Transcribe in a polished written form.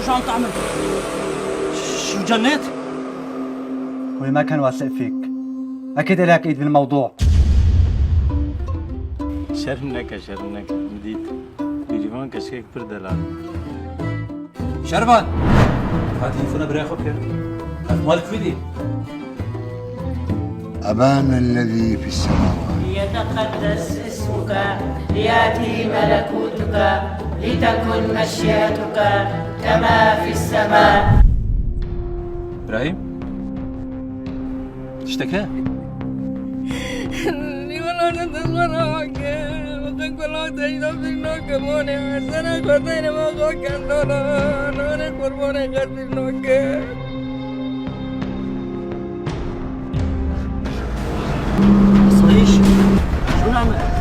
شو عم تعمل؟ شو جنيت؟ هو ما كان واثق فيك، اكيد لك ايد بالموضوع. شرمناك مديت بيجيبون كشكيك بردلال شربان هات تليفونك برياخوك هات مالك فيدي. أبانا الذي في السماوات ليتقدس اسمك ليأتي ملكوتك لتكن مشيئتك كما في السماء. ابراهيم تشتكى؟ صيش شو نعمل؟